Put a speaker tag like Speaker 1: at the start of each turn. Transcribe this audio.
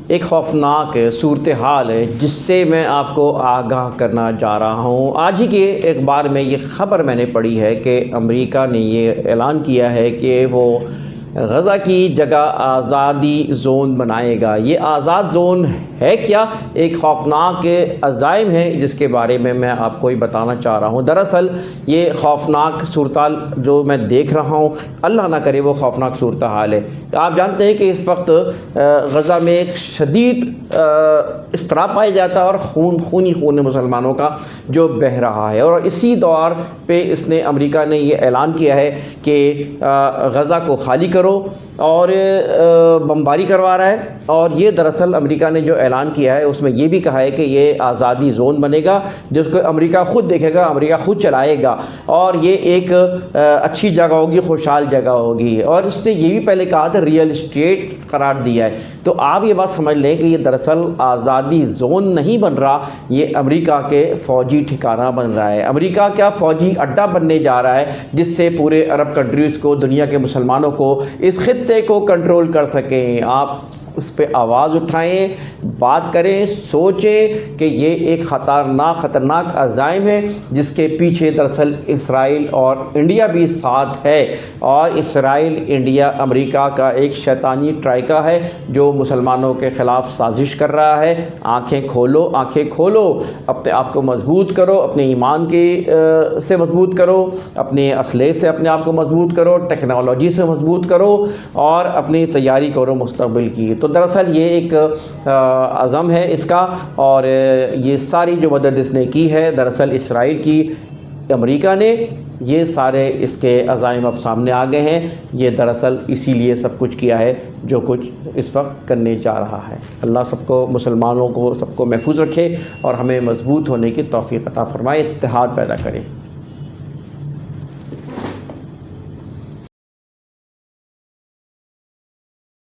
Speaker 1: ایک خوفناک صورتحال ہے جس سے میں آپ کو آگاہ کرنا چاہ رہا ہوں۔ آج ہی کے اخبار میں یہ خبر میں نے پڑھی ہے کہ امریکہ نے یہ اعلان کیا ہے کہ وہ غزہ کی جگہ آزادی زون بنائے گا۔ یہ آزاد زون ہے کیا؟ ایک خوفناک عزائم ہے جس کے بارے میں آپ کو ہی بتانا چاہ رہا ہوں۔ دراصل یہ خوفناک صورتحال جو میں دیکھ رہا ہوں، اللہ نہ کرے وہ خوفناک صورتحال ہے۔ آپ جانتے ہیں کہ اس وقت غزہ میں ایک شدید اضطراب پایا جاتا ہے اور خون مسلمانوں کا جو بہہ رہا ہے، اور اسی دور پہ امریکہ نے یہ اعلان کیا ہے کہ غزہ کو خالی کرو اور بمباری کروا رہا ہے۔ اور یہ دراصل امریکہ نے جو اعلان کیا ہے اس میں یہ بھی کہا ہے کہ یہ آزادی زون بنے گا جس کو امریکہ خود دیکھے گا، امریکہ خود چلائے گا، اور یہ ایک اچھی جگہ ہوگی، خوشحال جگہ ہوگی۔ اور اس نے یہ بھی پہلے کہا تھا ریئل اسٹیٹ قرار دیا ہے۔ تو آپ یہ بات سمجھ لیں کہ یہ دراصل آزادی زون نہیں بن رہا، یہ امریکہ کے فوجی ٹھکانہ بن رہا ہے۔ امریکہ کیا فوجی اڈہ بننے جا رہا ہے جس سے پورے عرب کنٹریز کو، دنیا کے مسلمانوں کو، اس خطے کو کنٹرول کر سکیں۔ آپ اس پہ آواز اٹھائیں، بات کریں، سوچیں کہ یہ ایک خطرناک عزائم ہے جس کے پیچھے دراصل اسرائیل اور انڈیا بھی ساتھ ہے، اور اسرائیل، انڈیا، امریکہ کا ایک شیطانی ٹرائکا ہے جو مسلمانوں کے خلاف سازش کر رہا ہے۔ آنکھیں کھولو، اپنے آپ کو مضبوط کرو، اپنے ایمان سے مضبوط کرو، اپنے اسلحے سے اپنے آپ کو مضبوط کرو، ٹیکنالوجی سے مضبوط کرو، اور اپنی تیاری کرو مستقبل کی۔ تو دراصل یہ ایک عزم ہے اس کا، اور یہ ساری جو مدد اس نے کی ہے دراصل اسرائیل کی، امریکہ نے، یہ سارے اس کے عزائم اب سامنے آ گئے ہیں۔ یہ دراصل اسی لیے سب کچھ کیا ہے جو کچھ اس وقت کرنے جا رہا ہے۔ اللہ سب کو، مسلمانوں کو، سب کو محفوظ رکھے اور ہمیں مضبوط ہونے کی توفیق عطا فرمائے، اتحاد پیدا کرے۔